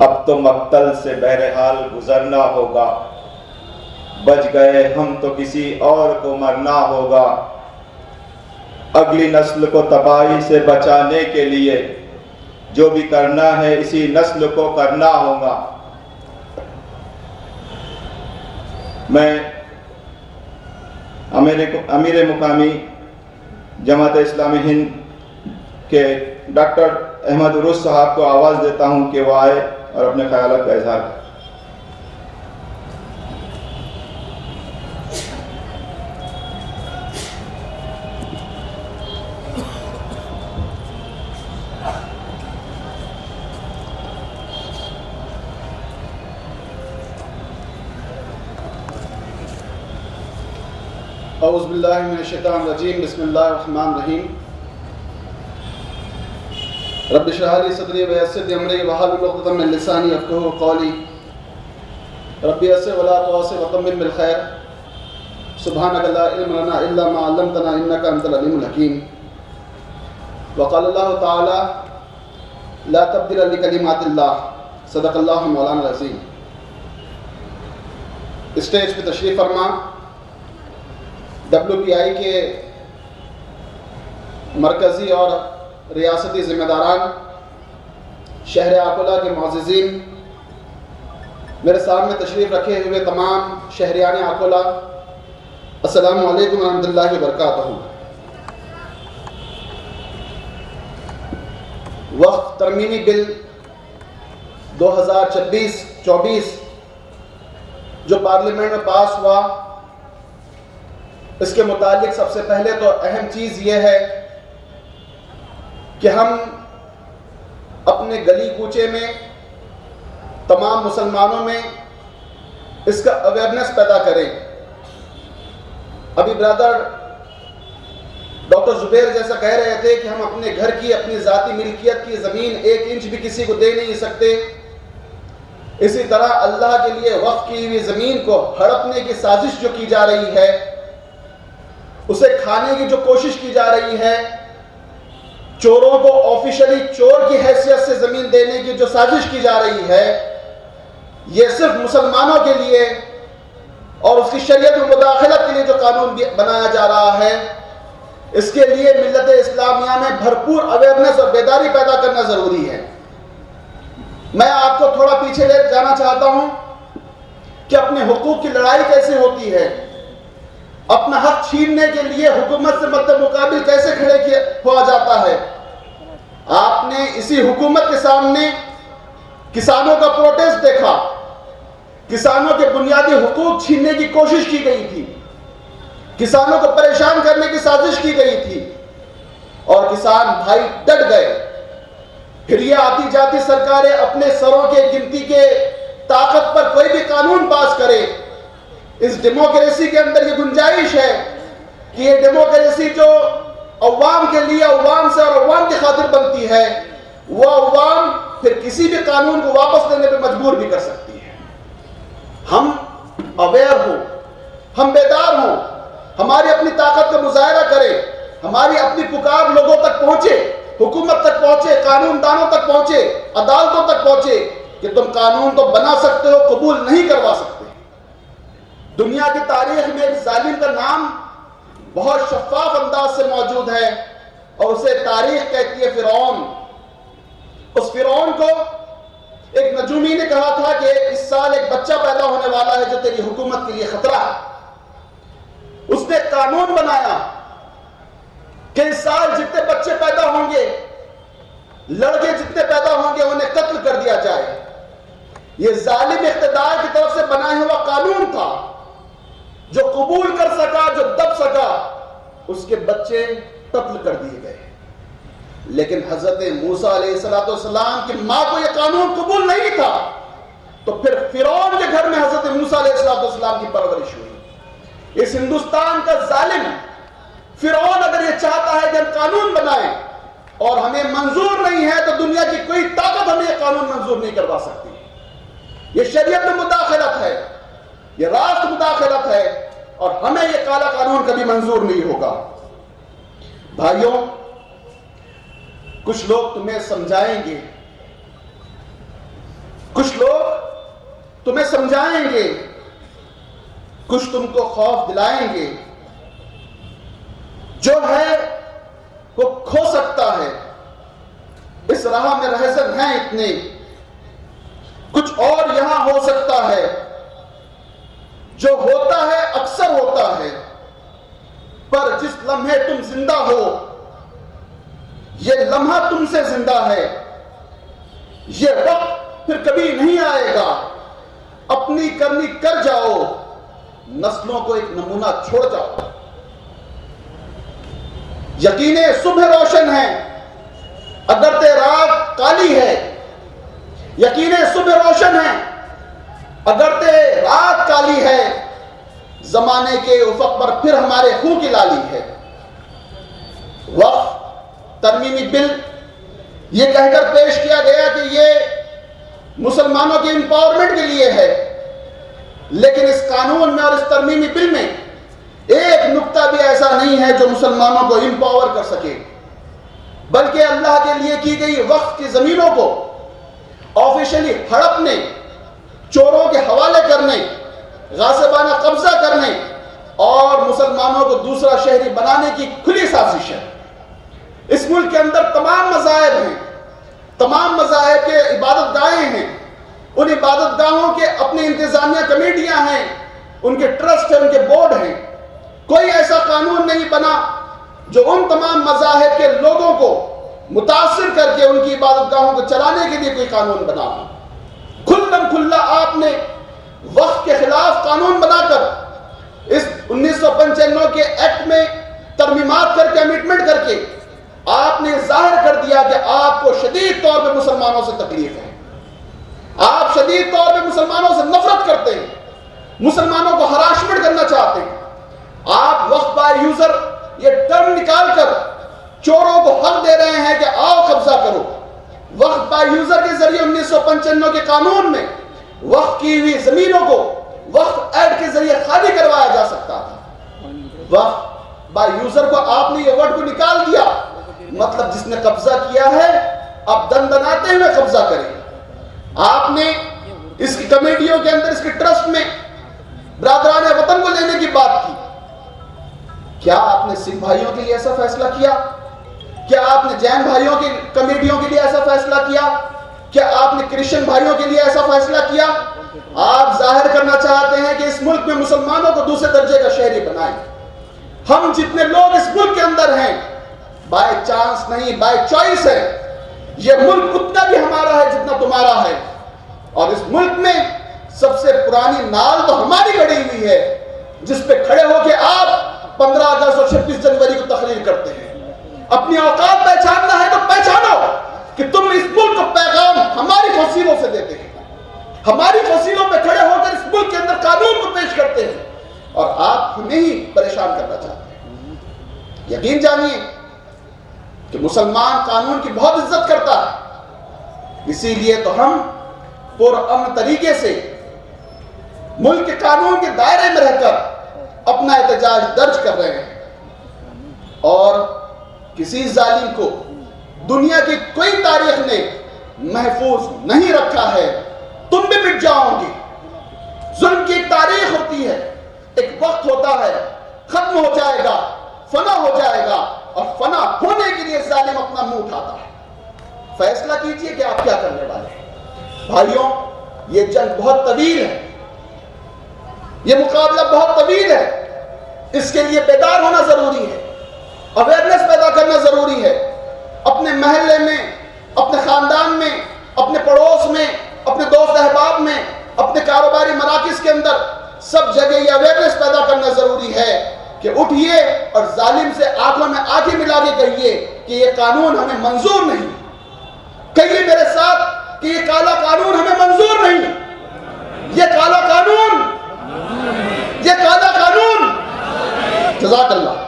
اب تو مقتل سے بہرحال گزرنا ہوگا، بچ گئے ہم تو کسی اور کو مرنا ہوگا۔ اگلی نسل کو تباہی سے بچانے کے لیے جو بھی کرنا ہے اسی نسل کو کرنا ہوگا۔ میں امیر مقامی جماعت اسلامی ہند کے ڈاکٹر احمد عروس صاحب کو آواز دیتا ہوں کہ وہ آئے اور اپنے خیالات کا اظہار کریں۔ اعوذ باللہ من الشیطان الرجیم، بسم اللہ الرحمن الرحیم۔ رب اشرح لی صدری ویسر لی امری واحلل عقدۃ من لسانی یفقہوا قولی۔ رب یسر ولا تعسر وتمم بالخیر۔ سبحانک لا علم لنا الا ما علمتنا انک انت العلیم الحکیم۔ وقال اللہ تعالی لا تبدیل لکلمات اللہ، صدق اللہ مولانا العظیم۔ اسٹیج پہ تشریف فرما WPI کے مرکزی اور ریاستی ذمہ داران، شہر اکولہ کے معززین، میرے سامنے تشریف رکھے ہوئے تمام شہریان اکولہ، السلام علیکم ورحمۃ اللہ وبرکاتہ۔ وقت ترمیمی بل 2026-24 جو پارلیمنٹ میں پاس ہوا، اس کے متعلق سب سے پہلے تو اہم چیز یہ ہے کہ ہم اپنے گلی کوچے میں تمام مسلمانوں میں اس کا اویئرنیس پیدا کریں۔ ابھی برادر ڈاکٹر زبیر جیسا کہہ رہے تھے کہ ہم اپنے گھر کی، اپنی ذاتی ملکیت کی زمین 1 انچ بھی کسی کو دے نہیں سکتے، اسی طرح اللہ کے لیے وقف کی ہوئی زمین کو ہڑپنے کی سازش جو کی جا رہی ہے، اسے کھانے کی جو کوشش کی جا رہی ہے، چوروں کو آفیشلی چور کی حیثیت سے زمین دینے کی جو سازش کی جا رہی ہے، یہ صرف مسلمانوں کے لیے اور اس کی شریعت میں مداخلت کے لیے جو قانون بنایا جا رہا ہے، اس کے لیے ملت اسلامیہ میں بھرپور اویئرنیس اور بیداری پیدا کرنا ضروری ہے۔ میں آپ کو تھوڑا پیچھے لے جانا چاہتا ہوں کہ اپنے حقوق کی لڑائی کیسے ہوتی ہے، اپنا حق چھیننے کے لیے حکومت سے مد مقابل کیسے کھڑے ہوا جاتا ہے۔ آپ نے اسی حکومت کے سامنے کسانوں کا پروٹیسٹ دیکھا، کسانوں کے بنیادی حقوق چھیننے کی کوشش کی گئی تھی، کسانوں کو پریشان کرنے کی سازش کی گئی تھی، اور کسان بھائی ڈٹ گئے۔ پھر یہ آتی جاتی سرکاریں اپنے سروں کے گنتی کے طاقت پر کوئی بھی قانون پاس کرے۔ اس ڈیموکریسی کے اندر یہ گنجائش ہے کہ یہ ڈیموکریسی جو عوام کے لیے، عوام سے اور عوام کی خاطر بنتی ہے، وہ عوام پھر کسی بھی قانون کو واپس لینے پہ مجبور بھی کر سکتی ہے۔ ہم اویئر ہوں، ہم بیدار ہوں، ہماری اپنی طاقت کا مظاہرہ کریں، ہماری اپنی پکار لوگوں تک پہنچے، حکومت تک پہنچے، قانون دانوں تک پہنچے، عدالتوں تک پہنچے کہ تم قانون تو بنا سکتے ہو، قبول نہیں کروا سکتے۔ دنیا کی تاریخ میں ایک ظالم کا نام بہت شفاف انداز سے موجود ہے اور اسے تاریخ کہتی ہے فرعون۔ اس فرعون کو ایک نجومی نے کہا تھا کہ اس سال ایک بچہ پیدا ہونے والا ہے جو تیری حکومت کے لیے خطرہ ہے۔ اس نے قانون بنایا کہ اس سال جتنے بچے پیدا ہوں گے، لڑکے جتنے پیدا ہوں گے، انہیں قتل کر دیا جائے۔ یہ ظالم اقتدار کی طرف سے بنایا ہوا قانون تھا، جو قبول کر سکا، جو دب سکا، اس کے بچے قتل کر دیے گئے۔ لیکن حضرت موسیٰ علیہ السلام کی ماں کو یہ قانون قبول نہیں تھا، تو پھر فرعون کے گھر میں حضرت موسیٰ علیہ السلام کی پرورش ہوئی۔ اس ہندوستان کا ظالم فرعون اگر یہ چاہتا ہے کہ ہم قانون بنائیں اور ہمیں منظور نہیں ہے، تو دنیا کی کوئی طاقت ہمیں یہ قانون منظور نہیں کروا سکتی۔ یہ شریعت میں مداخلت ہے، یہ راست مداخلت ہے، اور ہمیں یہ کالا قانون کبھی منظور نہیں ہوگا۔ بھائیوں، کچھ لوگ تمہیں سمجھائیں گے، تمہیں سمجھائیں گے، کچھ تم کو خوف دلائیں گے. جو ہے وہ کھو سکتا ہے، اس راہ میں رہزن ہیں اتنے، کچھ اور یہاں ہو سکتا ہے. جو ہوتا ہے اکثر ہوتا ہے، پر جس لمحے تم زندہ ہو، یہ لمحہ تم سے زندہ ہے. یہ وقت پھر کبھی نہیں آئے گا، اپنی کرنی کر جاؤ، نسلوں کو ایک نمونہ چھوڑ جاؤ. یقینیں صبح روشن ہیں اگرچہ رات کالی ہے، یقینیں صبح روشن ہیں اگرچہ رات کالی ہے، زمانے کے افق پر پھر ہمارے خون کی لالی ہے. وقف ترمیمی بل یہ کہہ کر پیش کیا گیا کہ یہ مسلمانوں کی امپاورمنٹ کے لیے ہے، لیکن اس قانون میں اور اس ترمیمی بل میں ایک نقطہ بھی ایسا نہیں ہے جو مسلمانوں کو امپاور کر سکے، بلکہ اللہ کے لیے کی گئی وقف کی زمینوں کو آفیشلی ہڑپنے، چوروں کے حوالے کرنے، غاصبانہ قبضہ کرنے اور مسلمانوں کو دوسرا شہری بنانے کی کھلی سازش ہے. اس ملک کے اندر تمام مذاہب ہیں، تمام مذاہب کے عبادت گاہیں ہیں، ان عبادت گاہوں کے اپنی انتظامیہ کمیٹیاں ہیں، ان کے ٹرسٹ ہیں، ان کے بورڈ ہیں. کوئی ایسا قانون نہیں بنا جو ان تمام مذاہب کے لوگوں کو متاثر کر کے ان کی عبادت گاہوں کو چلانے کے لیے کوئی قانون بنا. کھلم کھلا آپ نے وقف کے خلاف قانون بنا کر اس 1995 کے ایکٹ میں ترمیمات کر کے امینڈمنٹ کر کے آپ نے ظاہر کر دیا کہ آپ کو شدید طور پہ مسلمانوں سے تکلیف ہے، آپ شدید طور پہ مسلمانوں سے نفرت کرتے ہیں، مسلمانوں کو ہراسمنٹ کرنا چاہتے ہیں. آپ وقف بائی یوزر یہ ٹرم نکال کر چوروں کو حق دے رہے ہیں کہ آؤ قبضہ کرو. وقف بائی یوزر کے ذریعے 1995 کے قانون میں وقف کی ہوئی زمینوں کو وقف ایکٹ کے ذریعے خالی کروایا جا سکتا تھا. وقف بائی یوزر کو آپ نے یہ ورڈ کو نکال دیا، مطلب جس نے قبضہ کیا ہے اب دندناتے ہوئے قبضہ کرے. آپ نے اس کی کمیٹیوں کے اندر، اس کے ٹرسٹ میں برادران وطن کو لینے کی بات کی. کیا آپ نے سکھ بھائیوں کے لیے ایسا فیصلہ کیا؟ کیا آپ نے جین بھائیوں کی کمیٹیوں کے لیے ایسا فیصلہ کیا؟ کیا آپ نے کرسچن بھائیوں کے لیے ایسا فیصلہ کیا؟ آپ ظاہر کرنا چاہتے ہیں کہ اس ملک میں مسلمانوں کو دوسرے درجے کا شہری بنائیں. ہم جتنے لوگ اس ملک کے اندر ہیں بائی چانس نہیں، بائی چوائس ہے. یہ ملک اتنا بھی ہمارا ہے جتنا تمہارا ہے، اور اس ملک میں سب سے پرانی نال تو ہماری گڑی ہوئی ہے جس پہ کھڑے ہو کے آپ 15 اگست اور 26 جنوری کو تقریر کرتے ہیں. اپنی اوقات پہچاننا ہے تو پہچانو کہ تم اس ملک کو پیغام ہماری فصیلوں سے دیتے ہیں، ہماری فصیلوں پہ کھڑے ہو کر اس ملک کے اندر قانون کو پیش کرتے ہیں، اور آپ ہمیں ہی پریشان کرنا چاہتے ہیں. یقین جانیے کہ مسلمان قانون کی بہت عزت کرتا ہے، اسی لیے تو ہم پرامن طریقے سے ملک کے قانون کے دائرے میں رہ کر اپنا احتجاج درج کر رہے ہیں. اور کسی ظالم کو دنیا کی کوئی تاریخ نے محفوظ نہیں رکھا ہے. تم بھی مٹ جاؤ گے. ظلم کی ایک تاریخ ہوتی ہے، ایک وقت ہوتا ہے، ختم ہو جائے گا، فنا ہو جائے گا، اور فنا ہونے کے لیے ظالم اپنا منہ اٹھاتا ہے. فیصلہ کیجئے کہ آپ کیا کرنے والے ہیں. بھائیوں، یہ جنگ بہت طویل ہے، یہ مقابلہ بہت طویل ہے. اس کے لیے بیدار ہونا ضروری ہے، اویئرنیس پیدا کرنا ضروری ہے. اپنے محلے میں، اپنے خاندان میں، اپنے پڑوس میں، اپنے دوست احباب میں، اپنے کاروباری مراکز کے اندر سب جگہ یہ اویئرنیس پیدا کرنا ضروری ہے کہ اٹھیے اور ظالم سے آنکھوں میں آنکھیں ملا کے کہیے کہ یہ قانون ہمیں منظور نہیں. کہیے میرے ساتھ کہ یہ کالا قانون ہمیں منظور نہیں. یہ کالا قانون، یہ کالا قانون. جزاک اللہ.